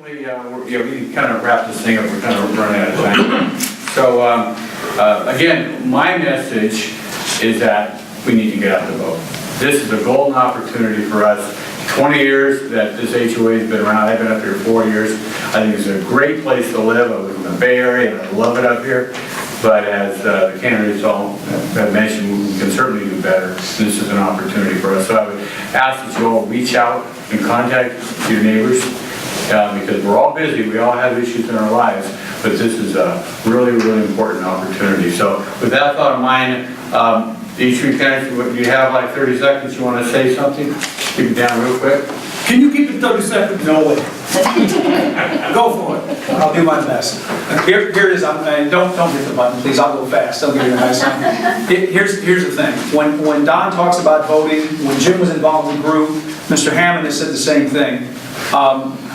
We kind of wrap this thing up, we're kind of running out of time. So, again, my message is that we need to get out the vote. This is a golden opportunity for us. 20 years that this HOA has been around, I've been up here 4 years. I think it's a great place to live. I live in the Bay Area and I love it up here. But as the candidates all have mentioned, we can certainly do better. This is an opportunity for us. So I would ask that you all reach out and contact your neighbors. Because we're all busy, we all have issues in our lives, but this is a really, really important opportunity. So with that thought in mind, each three candidates, do you have like 30 seconds? You want to say something? Keep it down real quick. Can you keep it 30 seconds? No way. Go for it. I'll do my best. Here it is. And don't hit the button, please. I'll go fast. I'll give you a nice one. Here's the thing. When Don talks about voting, when Jim was involved in the group, Mr. Hammond has said the same thing.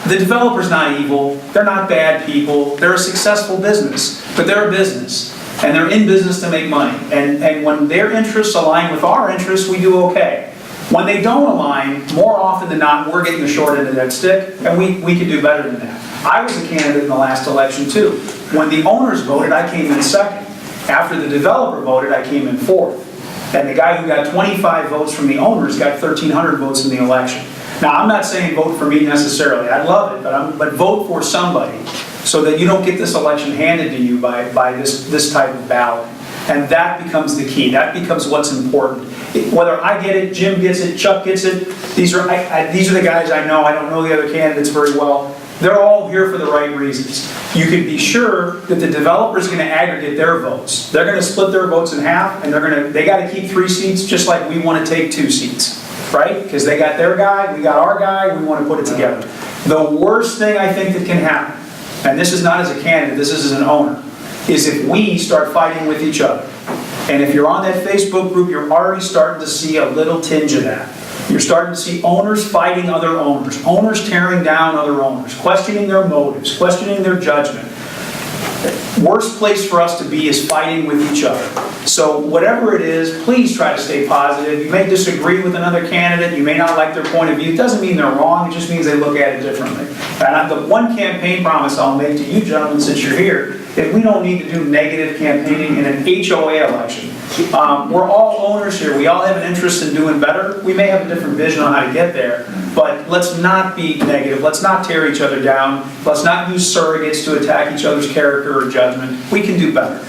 The developer's not evil. They're not bad people. They're a successful business, but they're a business. And they're in business to make money. And when their interests align with our interests, we do okay. When they don't align, more often than not, we're getting the short end of that stick, and we could do better than that. I was a candidate in the last election too. When the owners voted, I came in second. After the developer voted, I came in fourth. And the guy who got 25 votes from the owners got 1,300 votes in the election. Now, I'm not saying vote for me necessarily. I'd love it, but vote for somebody so that you don't get this election handed to you by this type of ballot. And that becomes the key. That becomes what's important. Whether I get it, Jim gets it, Chuck gets it, these are the guys I know. I don't know the other candidates very well. They're all here for the right reasons. You can be sure that the developer's going to aggregate their votes. They're going to split their votes in half, and they got to keep 3 seats, just like we want to take 2 seats, right? Because they got their guy, we got our guy, we want to put it together. The worst thing I think that can happen, and this is not as a candidate, this is as an owner, is if we start fighting with each other. And if you're on that Facebook group, you're already starting to see a little tinge of that. You're starting to see owners fighting other owners, owners tearing down other owners, questioning their motives, questioning their judgment. Worst place for us to be is fighting with each other. So whatever it is, please try to stay positive. You may disagree with another candidate, you may not like their point of view. It doesn't mean they're wrong, it just means they look at it differently. And the one campaign promise I'll make to you gentlemen since you're here, is we don't need to do negative campaigning in an HOA election. We're all owners here, we all have an interest in doing better. We may have a different vision on how to get there, but let's not be negative, let's not tear each other down, let's not use surrogates to attack each other's character or judgment. We can do better.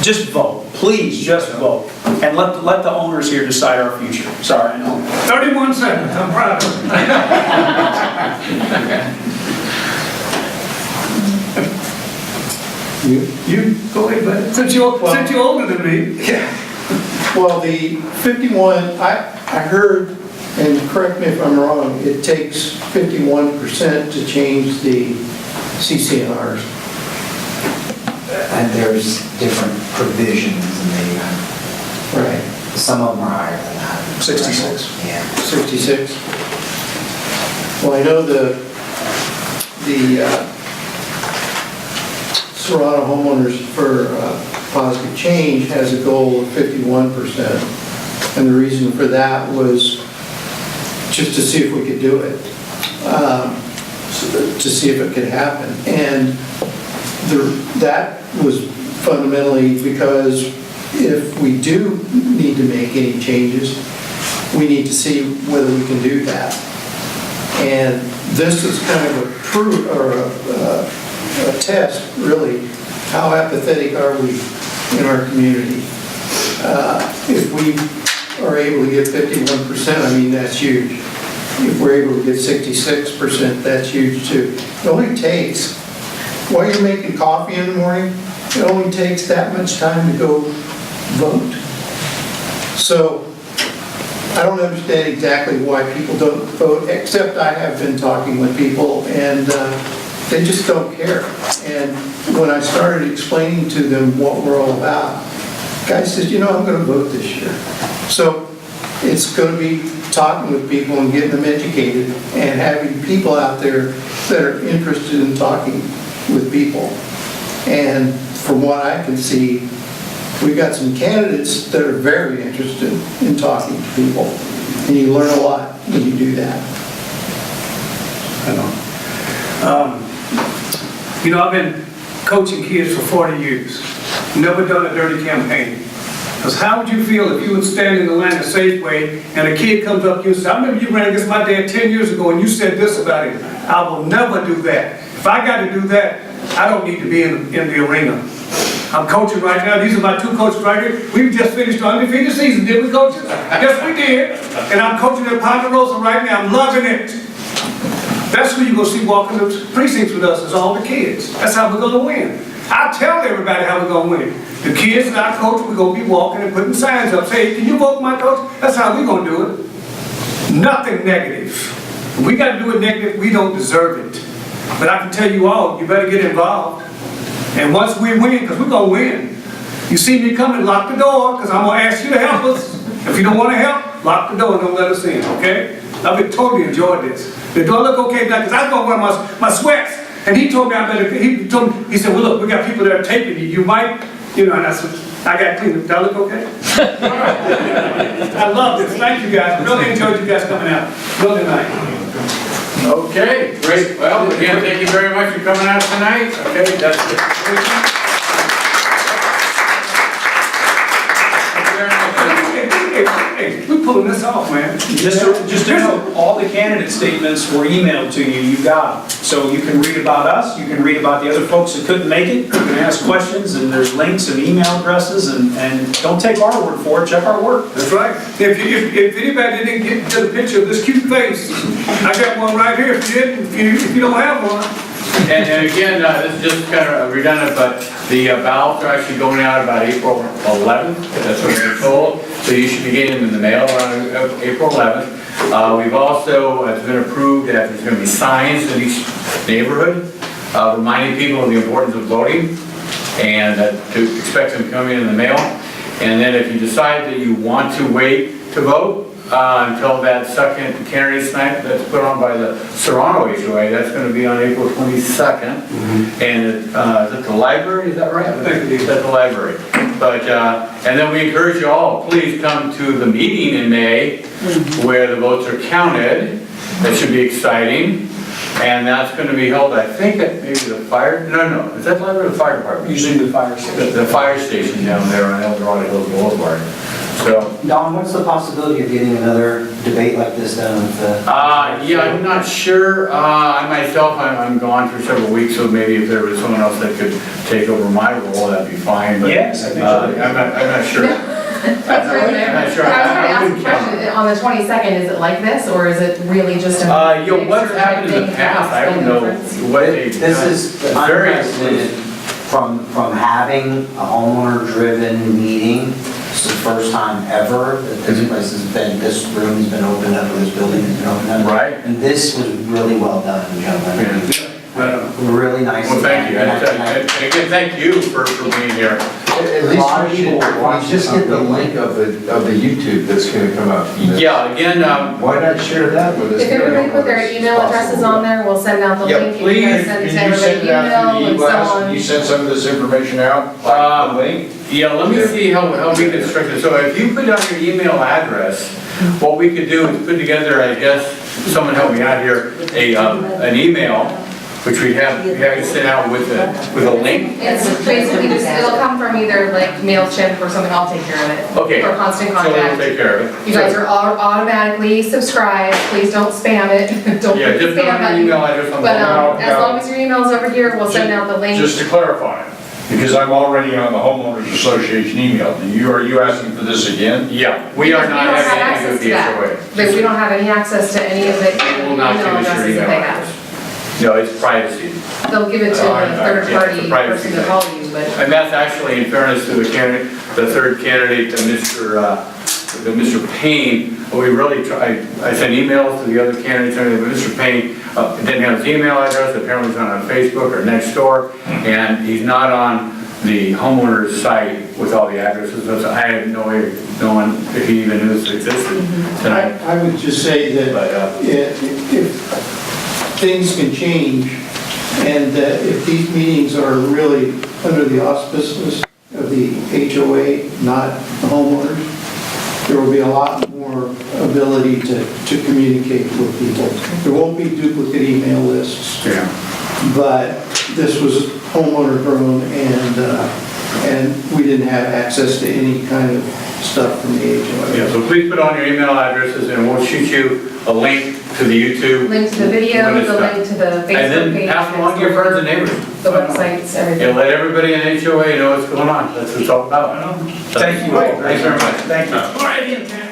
Just vote. Please, just vote. And let the owners here decide our future. Sorry, I know. 31 seconds. I'm proud of You go ahead, buddy. Since you're older than me. Yeah. Well, the 51, I heard, and correct me if I'm wrong, it takes 51% to change the CCNRs. And there's different provisions in the, Right. some of them are higher than that. 66. Yeah. 66. Well, I know the Serrano Homeowners for Positive Change has a goal of 51%. And the reason for that was just to see if we could do it, to see if it could happen. And that was fundamentally because if we do need to make any changes, we need to see whether we can do that. And this is kind of a test, really. How apathetic are we in our community? If we are able to get 51%, I mean, that's huge. If we're able to get 66%, that's huge too. It only takes, while you're making coffee in the morning, it only takes that much time to go vote. So I don't understand exactly why people don't vote, except I have been talking with people and they just don't care. And when I started explaining to them what we're all about, the guy says, you know, I'm going to vote this year. So it's going to be talking with people and getting them educated and having people out there that are interested in talking with people. And from what I can see, we've got some candidates that are very interested in talking to people. And you learn a lot when you do that. I know. You know, I've been coaching kids for 40 years. Never done a dirty campaign. Because how would you feel if you would stand in the line at Safeway and a kid comes up to you and says, I remember you ran against my dad 10 years ago and you said this about him. I will never do that. If I got to do that, I don't need to be in the arena. I'm coaching right now. These are my two coaches right here. We've just finished the undefeated season, did we, coaches? Yes, we did. And I'm coaching at Ponderosa right now. I'm loving it. That's who you're going to see walking the precincts with us, is all the kids. That's how we're going to win. I tell everybody how we're going to win. The kids that I coach, we're going to be walking and putting signs up. Say, can you vote my coach? That's how we're going to do it. Nothing negative. If we got to do it negative, we don't deserve it. But I can tell you all, you better get involved. And once we win, because we're going to win, you see me coming, lock the door, because I'm going to ask you to help us. If you don't want to help, lock the door and don't let us in, okay? I've been totally enjoyed this. The door look okay now, because I was going to wear my sweats. And he told me I better, he said, well, look, we got people that are taping you. You might, and I said, I got clean. Do I look okay? I love this. Thank you guys. Really enjoyed you guys coming out. Really nice. Okay, great. Well, again, thank you very much for coming out tonight. Okay, that's it. Thank you very much. Hey, we're pulling this off, man. Just to know, all the candidate statements were emailed to you, you got them. So you can read about us, you can read about the other folks that couldn't make it, you can ask questions, and there's links and email addresses, and don't take our word for it, check our work. That's right. If anybody didn't get to the picture of this cute face, I got one right here. If you don't have one. And again, this is just kind of redundant, but the ballots are actually going out about April 11th. That's what we're told. So you should be getting them in the mail around April 11th. We've also, it's been approved that there's going to be signs in each neighborhood reminding people of the importance of voting and to expect them coming in the mail. And then if you decide that you want to wait to vote until that second candidates night that's put on by the Serrano HOA, that's going to be on April 22nd. And is at the library, is that right? I think it's at the library. But, and then we encourage you all, please come to the meeting in May where the votes are counted. That should be exciting. And that's going to be held, I think, at maybe the fire, no, is that the library or the fire department? Usually the fire station. The fire station down there on El Dorado Hills Boulevard. So, Don, what's the possibility of getting another debate like this done with the? yeah, I'm not sure. I myself, I'm gone for several weeks, so maybe if there was someone else that could take over my role, that'd be fine. But Yes, I think so. I'm not sure. That's right there. I'm not sure. I was going to I ask wouldn't a question, on the 22nd, is it like this, or is it really just a? What's happened in the past, I don't know what they. This is very unprecedented from having a homeowner-driven meeting. It's the first time ever that this place has been, this room has been opened up, or this building has been opened up. Right. And this was really well done, gentlemen. Really nice. Well, thank you. And And again, thank you for being here. At least we should just get the link of the YouTube that's going to come out from this. Yeah, again, Why not share that with us? If everybody put their email addresses on there, we'll send out the Yeah, link. If you guys please, send it to can you send everybody it out email through the and so e-blast? on. Can you send some of this information out, like the link? yeah, let me see how we can structure it. So if you put down your email address, what we could do is put together, I guess, someone help me out here, an email, which we have sent out with a link. It's basically just, it'll come from either like MailChimp or something, I'll take care of it. Okay. For constant So we'll contact. take care of it. You guys are all automatically subscribed, please don't spam it, don't Yeah, put the just put spam your button. email address on the. But No, as long as your email's over here, we'll send out the link. Just to clarify, because I'm already on the homeowners association email. Are you asking for this again? Yeah, we are not don't have having access anything to with that. the HOA. But we don't have any access to any of the They will email not give us addresses your that email they have. address. No, it's privacy. They'll give it to Oh, a yeah, third it's a party privacy person to thing. call you, but. And that's actually, in fairness to the candidate, the third candidate, Mr. Payne, we really tried, I sent emails to the other candidates, but Mr. Payne didn't have his email address, apparently he's not on Facebook or Nextdoor, and he's not on the homeowner's site with all the addresses, so I have no way of knowing if he even knew this existed tonight. I would just say that But, if things can change, and that if these meetings are really under the auspices of the HOA, not the homeowners, there will be a lot more ability to communicate with people. There won't be duplicate email lists, Yeah. but this was homeowner grown and we didn't have access to any kind of stuff from the HOA. Yeah, so please put on your email addresses and we'll shoot you a link to the YouTube. Link to the video, when it's the done. link to the And Facebook then page. pass along to your friends and neighbors. The websites, everything. And let everybody in HOA know what's going on. That's what it's all about. Thank you all. Thanks very much. Thank you. All right,